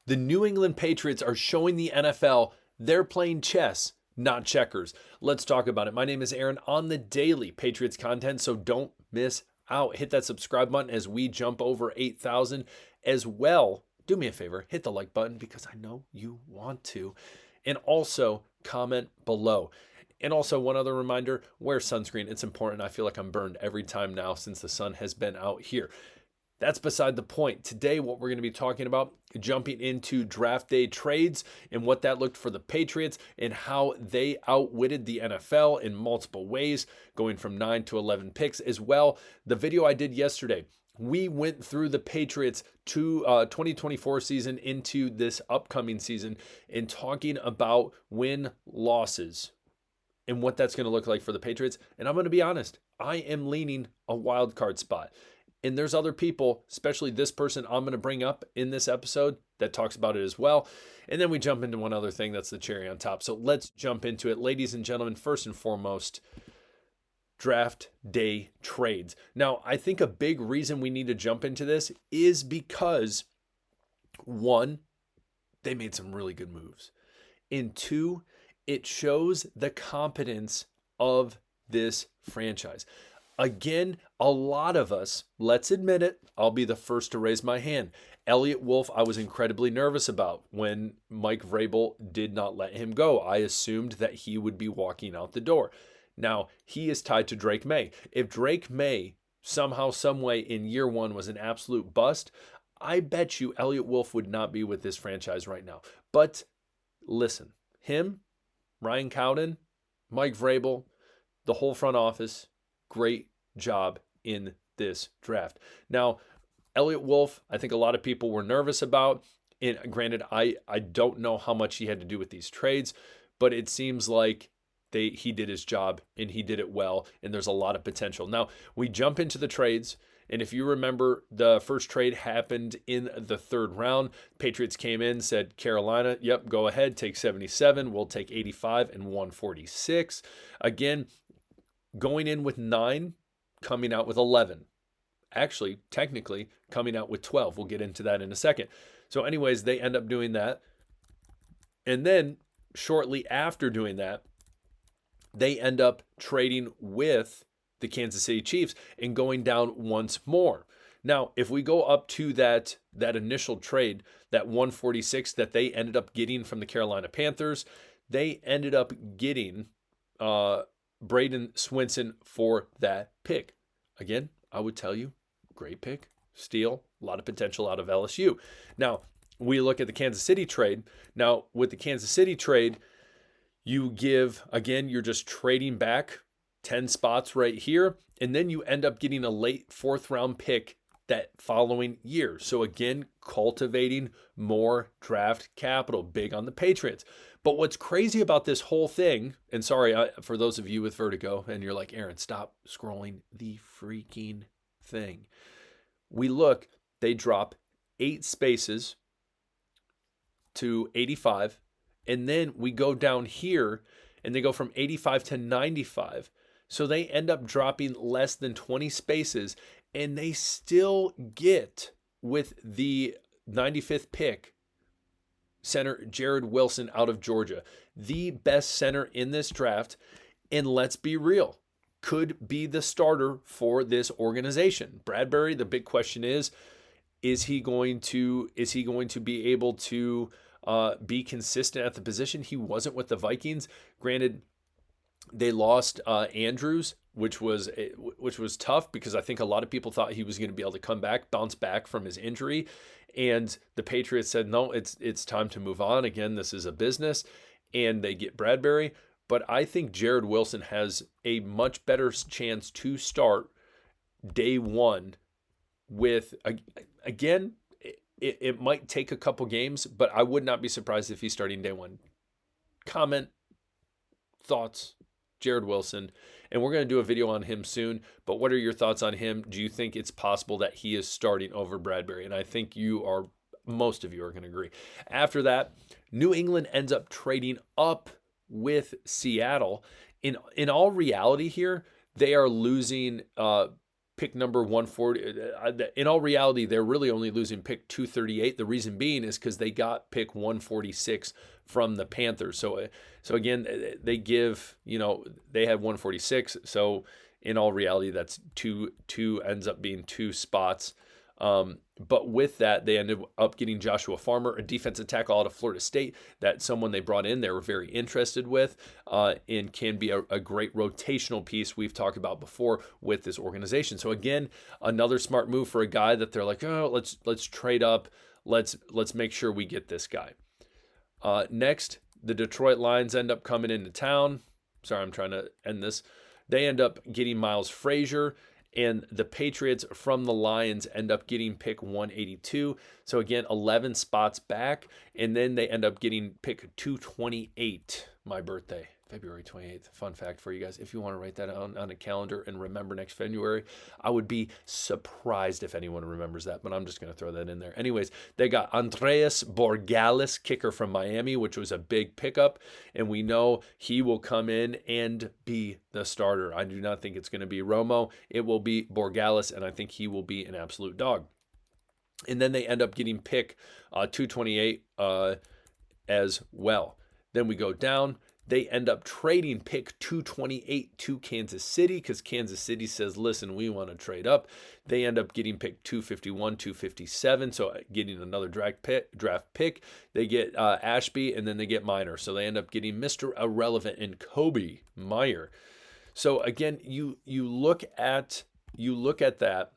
The New England Patriots are showing the NFL they're playing chess, not checkers. Let's talk about it. My name is Aaron on the daily Patriots content, so don't miss out. Hit that subscribe button as we jump over 8,000 as well. Do me a favor, hit the like button because I know you want to. And also comment below. And also, one other reminder, wear sunscreen. It's important. I feel like I'm burned every time now since the sun has been out here. That's beside the point. Today, what we're going to be talking about, jumping into draft day trades and what that looked for the Patriots and how they outwitted the NFL in multiple ways, going from 9 to 11 picks as well. The video I did yesterday, we went through the Patriots 2024 season into this upcoming season and talking about win-losses and what that's going to look like for the Patriots. And I'm going to be honest, I am leaning a wild card spot. And there's other people, especially this person I'm going to bring up in this episode that talks about it as well. And then we jump into one other thing that's the cherry on top. So let's jump into it. Ladies and gentlemen, first and foremost, draft day trades. Now, I think a big reason we need to jump into this is because, one, they made some really good moves. And two, it shows the competence of this franchise. Again, a lot of us, let's admit it, I'll be the first to raise my hand. Elliott Wolf, I was incredibly nervous about when Mike Vrabel did not let him go. I assumed that he would be walking out the door. Now, he is tied to Drake May. If Drake May somehow, some way in year one was an absolute bust, I bet you Elliott Wolf would not be with this franchise right now. But listen, him, Ryan Cowden, Mike Vrabel, the whole front office, great job in this draft. Now, Elliott Wolf, I think a lot of people were nervous about. And granted, I don't know how much he had to do with these trades, but it seems like he did his job and he did it well, and there's a lot of potential. Now, we jump into the trades, and if you remember, the first trade happened in the third round. Patriots came in, said, Carolina, yep, go ahead, take 77. We'll take 85 and 146. Again, going in with 9, coming out with 11. Actually, technically, coming out with 12. We'll get into that in a second. So anyways, they end up doing that. And then shortly after doing that, they end up trading with the Kansas City Chiefs and going down once more. Now, if we go up to that initial trade, that 146 that they ended up getting from the Carolina Panthers, they ended up getting Braden Swinson for that pick. Again, I would tell you, great pick, steal, a lot of potential out of LSU. Now, we look at the Kansas City trade. Now, with the Kansas City trade, you give, again, you're just trading back 10 spots right here, and then you end up getting a late 4th round pick that following year. So again, cultivating more draft capital, big on the Patriots. But what's crazy about this whole thing, and sorry for those of you with vertigo, and you're like, Aaron, stop scrolling the freaking thing. We look, they drop 8 spaces to 85, and then we go down here, and they go from 85 to 95. So they end up dropping less than 20 spaces, and they still get, with the 95th pick, center Jared Wilson out of Georgia, the best center in this draft, and let's be real, could be the starter for this organization. Bradbury, the big question is he going to be able to be consistent at the position? He wasn't with the Vikings. Granted, they lost Andrews, which was tough because I think a lot of people thought he was going to be able to bounce back from his injury. And the Patriots said, no, it's time to move on. Again, this is a business. And they get Bradbury. But I think Jared Wilson has a much better chance to start day one with, again, it might take a couple games, but I would not be surprised if he's starting day one. Comment, thoughts, Jared Wilson. And we're going to do a video on him soon, but what are your thoughts on him? Do you think it's possible that he is starting over Bradbury? And I think most of you are going to agree. After that, New England ends up trading up with Seattle. In all reality here, they are losing pick number 140. In all reality, they're really only losing pick 238. The reason being is because they got pick 146 from the Panthers. So again, they give, they had 146. So in all reality, that's two ends up being two spots. But with that, they ended up getting Joshua Farmer, a defensive tackle out of Florida State, that someone they brought in they were very interested with, and can be a great rotational piece we've talked about before with this organization. So again, another smart move for a guy that they're like, oh, let's trade up, let's make sure we get this guy. Next, the Detroit Lions end up coming into town. Sorry, I'm trying to end this. They end up getting Miles Frazier. And the Patriots from the Lions end up getting pick 182. So again, 11 spots back. And then they end up getting pick 228, my birthday, February 28th. Fun fact for you guys. If you want to write that on a calendar and remember next February, I would be surprised if anyone remembers that, but I'm just going to throw that in there. Anyways, they got Andreas Borgalis, kicker from Miami, which was a big pickup. And we know he will come in and be the starter. I do not think it's going to be Romo. It will be Borgalis, and I think he will be an absolute dog. And then they end up getting pick 228 as well. Then we go down. They end up trading pick 228 to Kansas City because Kansas City says, listen, we want to trade up. They end up getting pick 251, 257, so getting another draft pick. They get Ashby, and then they get Minor. So they end up getting Mr. Irrelevant and Kobe Meyer. So again, you look at that,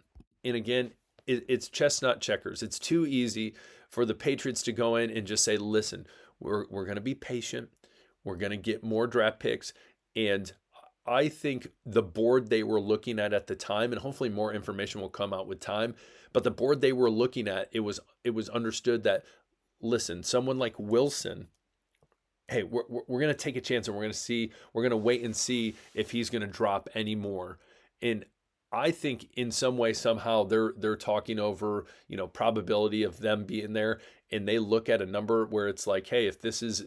and again, it's chestnut checkers. It's too easy for the Patriots to go in and just say, listen, we're going to be patient. We're going to get more draft picks. And I think the board they were looking at the time, and hopefully more information will come out with time, but the board they were looking at, it was understood that, listen, someone like Wilson, hey, we're going to take a chance, and we're going to wait and see if he's going to drop any more. And I think in some way, somehow they're talking over, probability of them being there, and they look at a number where it's like, hey, if this is,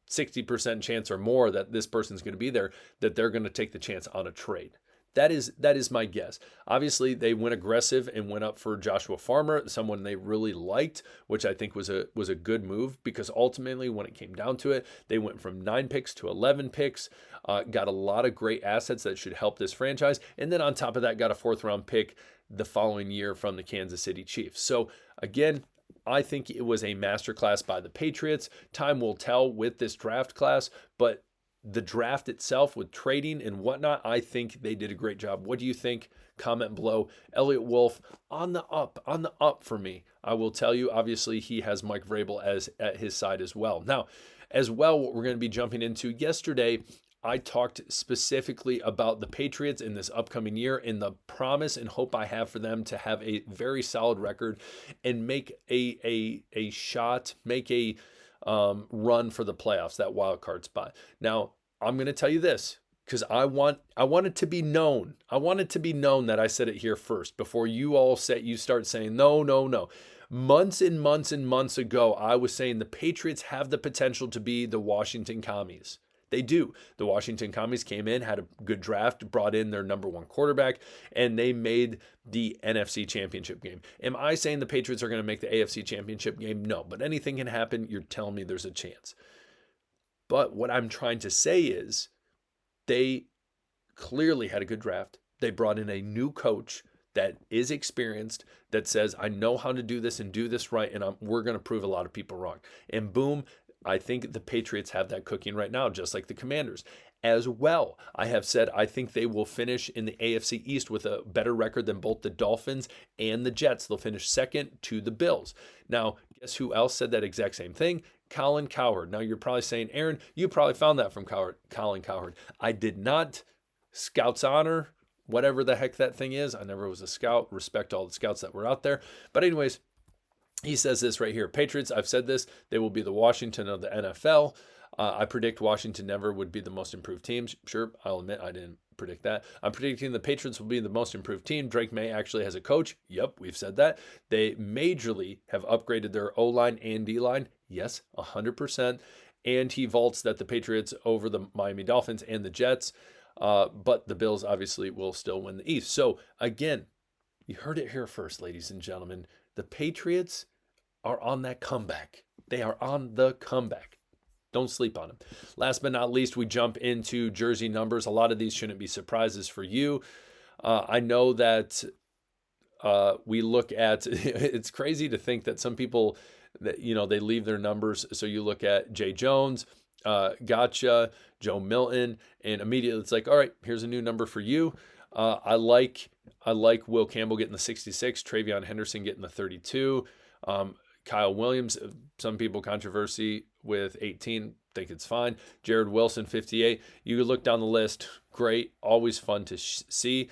60% chance or more that this person's going to be there, that they're going to take the chance on a trade. That is my guess. Obviously, they went aggressive and went up for Joshua Farmer, someone they really liked, which I think was a good move, because ultimately, when it came down to it, they went from 9 picks to 11 picks, got a lot of great assets that should help this franchise, and then on top of that, got a 4th-round pick the following year from the Kansas City Chiefs. So again, I think it was a masterclass by the Patriots. Time will tell with this draft class, but the draft itself with trading and whatnot, I think they did a great job. What do you think? Comment below. Elliott Wolf on the up for me. I will tell you, obviously, he has Mike Vrabel at his side as well. Now, as well, what we're going to be jumping into yesterday, I talked specifically about the Patriots in this upcoming year and the promise and hope I have for them to have a very solid record and make a shot, make a run for the playoffs, that wild card spot. Now, I'm going to tell you this, because I want it to be known. I want it to be known that I said it here first before you start saying no. Months and months and months ago, I was saying the Patriots have the potential to be the Washington Commies. They do. The Washington Commies came in, had a good draft, brought in their number 1 quarterback, and they made the NFC Championship game. Am I saying the Patriots are going to make the AFC Championship game? No, but anything can happen. You're telling me there's a chance. But what I'm trying to say is they clearly had a good draft. They brought in a new coach that is experienced, that says, I know how to do this and do this right, and we're going to prove a lot of people wrong. And boom, I think the Patriots have that cooking right now, just like the Commanders. As well, I have said I think they will finish in the AFC East with a better record than both the Dolphins and the Jets. They'll finish second to the Bills. Now, guess who else said that exact same thing? Colin Cowherd. Now, you're probably saying, Aaron, you probably found that from Colin Cowherd. I did not. Scout's honor, whatever the heck that thing is. I never was a scout. Respect all the scouts that were out there. But anyways, he says this right here. Patriots, I've said this, they will be the Washington of the NFL. I predict Washington never would be the most improved team. Sure, I'll admit I didn't predict that. I'm predicting the Patriots will be the most improved team. Drake May actually has a coach. Yep, we've said that. They majorly have upgraded their O-line and D-line. Yes, 100%. And he vaults that the Patriots over the Miami Dolphins and the Jets. But the Bills obviously will still win the East. So again, you heard it here first, ladies and gentlemen. The Patriots are on that comeback. They are on the comeback. Don't sleep on them. Last but not least, we jump into jersey numbers. A lot of these shouldn't be surprises for you. I know that we look at, it's crazy to think that some people, that they leave their numbers. So you look at Jay Jones, Gotcha, Joe Milton, and immediately it's like, all right, here's a new number for you. I like Will Campbell getting the 66, Travion Henderson getting the 32. Kyle Williams, some people controversy with 18, think it's fine. Jared Wilson, 58. You could look down the list. Great. Always fun to see.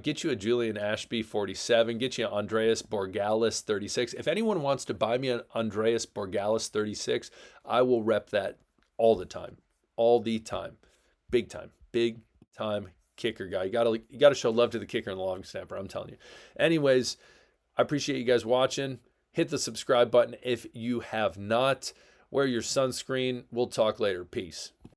Get you a Julian Ashby, 47. Get you an Andreas Borgalis, 36. If anyone wants to buy me an Andreas Borgalis, 36, I will rep that all the time. All the time. Big time. Big time kicker guy. You gotta show love to the kicker and the long snapper, I'm telling you. Anyways, I appreciate you guys watching. Hit the subscribe button if you have not. Wear your sunscreen. We'll talk later. Peace.